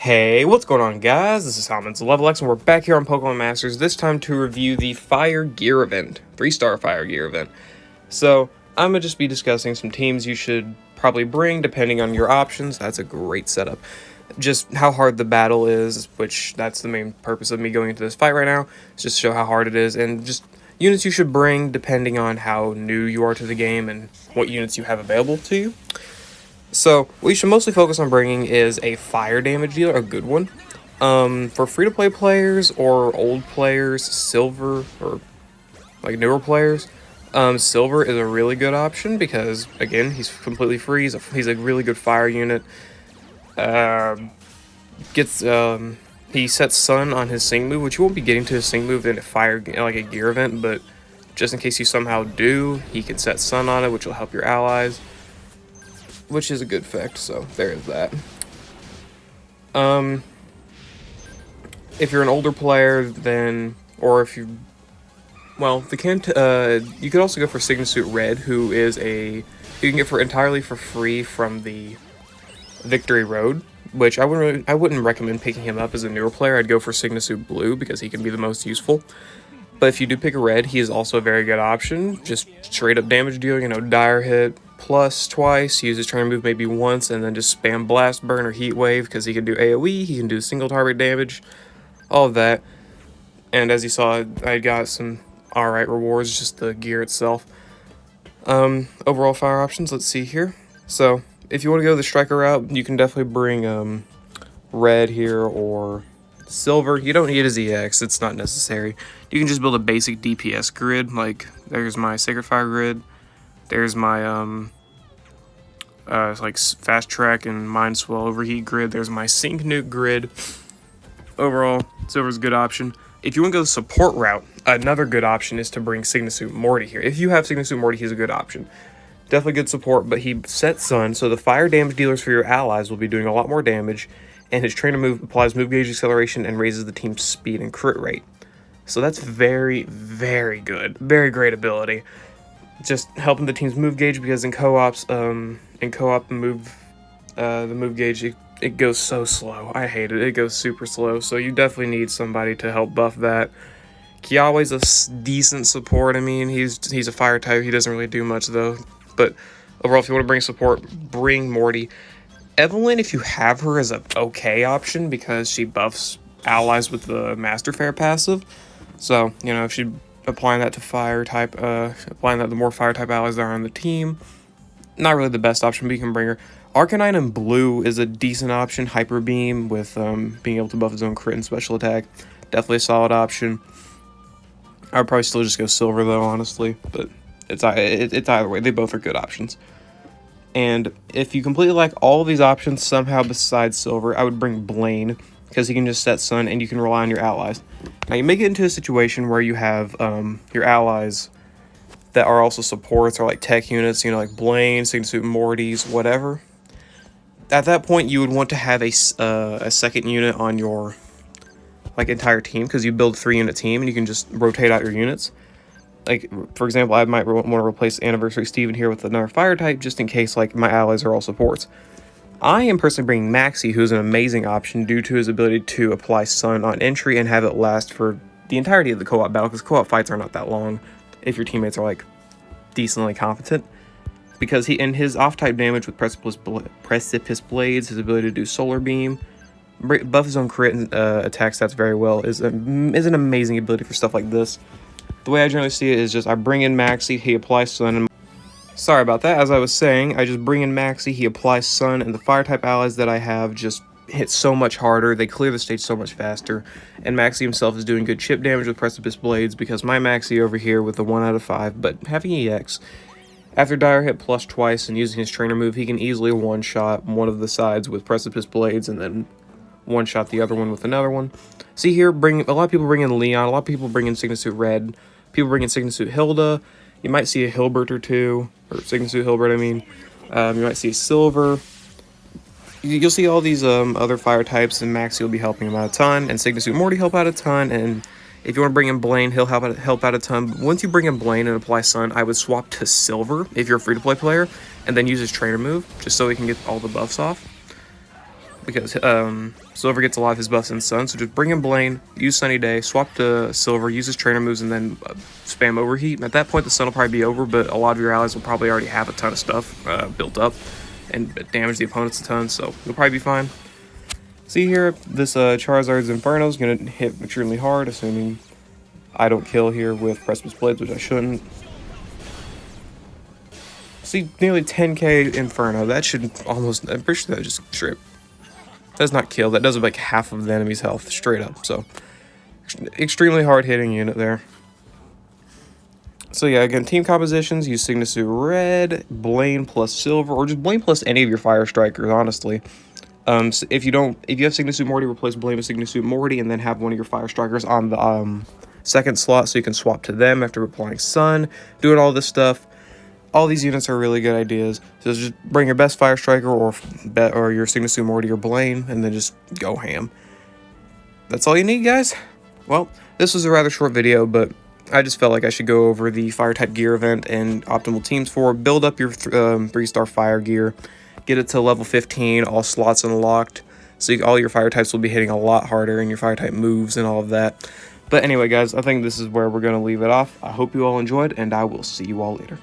Hey, what's going on, guys? This is Salmon's Level X, and we're back here on Pokemon Masters, this time to review the Fire Gear event, 3-star Fire Gear event. So, I'm going to just be discussing some teams you should probably bring, depending on your options. That's a great setup. Just how hard the battle is, which that's the main purpose of me going into this fight right now, is just to show how hard it is, and just units you should bring, depending on how new you are to the game, and what units you have available to you. So, what you should mostly focus on bringing is a fire damage dealer, a good one. For free-to-play players or old players, silver, or like newer players, silver is a really good option because, again, he's completely free. He's a really good fire unit. He sets sun on his sync move, which you won't be getting to his sync move in a fire, like a gear event, but just in case you somehow do, he can set sun on it, which will help your allies. Which is a good effect, so there is that. If you're an older player, then, or if you, well, you could also go for Signasuit Red, who is you can get entirely for free from the Victory Road, which I wouldn't recommend picking him up as a newer player. I'd go for Signasuit Blue because he can be the most useful. But if you do pick a red, he is also a very good option. Just straight up damage deal, dire hit, plus twice, use his trainer move maybe once, and then just spam Blast Burn or Heat Wave, because he can do AoE, he can do single target damage, all of that. And as you saw, I got some alright rewards, just the gear itself. Overall fire options, let's see here. So, if you want to go the striker route, you can definitely bring red here, or silver. You don't need a ZX, it's not necessary. You can just build a basic DPS grid, like there's my Sacred Fire grid, there's my like Fast Track and Mind Swell Overheat grid, there's my Sync Nuke grid. Overall, silver's a good option. If you want to go the support route, another good option is to bring Signasuit Morty here. If you have Signasuit Morty, he's a good option. Definitely good support, but he sets sun, so the fire damage dealers for your allies will be doing a lot more damage, and his trainer move applies move gauge acceleration and raises the team's speed and crit rate. So that's very, very good. Very great ability. Just helping the team's move gauge, because in co-ops, the move gauge, it goes so slow. I hate it. It goes super slow, so you definitely need somebody to help buff that. Kiawe's a decent support. I mean, he's a fire type. He doesn't really do much, though. But overall, if you want to bring support, bring Morty. Evelyn, if you have her, is an okay option because she buffs allies with the Master Fair passive. So, if she applying that to fire type, applying that to the more fire type allies that are on the team, not really the best option, but you can bring her. Arcanine in blue is a decent option. Hyper Beam with being able to buff his own crit and special attack, definitely a solid option. I would probably still just go silver though, honestly, but it's either way. They both are good options. And if you completely like all of these options somehow besides silver, I would bring Blaine, because he can just set sun and you can rely on your allies. Now you may get into a situation where you have your allies that are also supports or like tech units, like Blaine, Signasuit Mortys, whatever. At that point, you would want to have a second unit on your entire team, because you build a 3-unit team and you can just rotate out your units. Like, for example, I might want to replace Anniversary Steven here with another fire type, just in case my allies are all supports. I am personally bringing Maxie, who's an amazing option due to his ability to apply sun on entry and have it last for the entirety of the co-op battle, because co-op fights are not that long if your teammates are decently competent. Because his off-type damage with Precipice Blades, his ability to do Solar Beam, buff his own crit and attack stats very well, is an amazing ability for stuff like this. The way I generally see it is just I bring in Maxie, he applies sun, and sorry about that, as I was saying, I just bring in Maxie, he applies sun, and the fire-type allies that I have just hit so much harder, they clear the stage so much faster, and Maxie himself is doing good chip damage with Precipice Blades, because my Maxie over here with a 1 out of 5, but having EX, after Dire Hit plus twice and using his trainer move, he can easily one-shot one of the sides with Precipice Blades, and then one-shot the other one with another one. See here, a lot of people bring in Leon, a lot of people bring in Signasuit Red, people bring in Signasuit Hilda, you might see a Hilbert or two, or Signasuit Hilbert, I mean. You might see a Silver. You'll see all these other fire types, and Maxie will be helping him out a ton, and Signasuit Morty help out a ton, and if you want to bring in Blaine, he'll help out a ton. But once you bring in Blaine and apply Sun, I would swap to Silver if you're a free-to-play player, and then use his trainer move, just so he can get all the buffs off. because Silver gets a lot of his buffs in Sun, so just bring in Blaine, use Sunny Day, swap to Silver, use his trainer moves, and then spam Overheat. And at that point, the Sun will probably be over, but a lot of your allies will probably already have a ton of stuff built up and damage the opponents a ton, so you'll probably be fine. See here, this Charizard's Inferno is going to hit extremely hard, assuming I don't kill here with Precipice Blades, which I shouldn't. See, nearly 10k Inferno. That should almost, I'm pretty sure that just straight does not kill. That does like half of the enemy's health, straight up. So, extremely hard hitting unit there. So yeah, again, team compositions, use Signasu Red, Blaine plus Silver, or just Blaine plus any of your Fire Strikers, honestly. So if you have Signasu Morty, replace Blaine with Signasu Morty, and then have one of your Fire Strikers on the second slot so you can swap to them after applying Sun, doing all this stuff. All these units are really good ideas. So just bring your best Fire Striker or your Signasu Morty or Blaine, and then just go ham. That's all you need, guys. Well, this was a rather short video, but I just felt like I should go over the Fire-type gear event and optimal teams for. Build up your 3-star Fire gear. Get it to level 15, all slots unlocked. So all your Fire types will be hitting a lot harder, and your Fire-type moves and all of that. But anyway, guys, I think this is where we're going to leave it off. I hope you all enjoyed, and I will see you all later.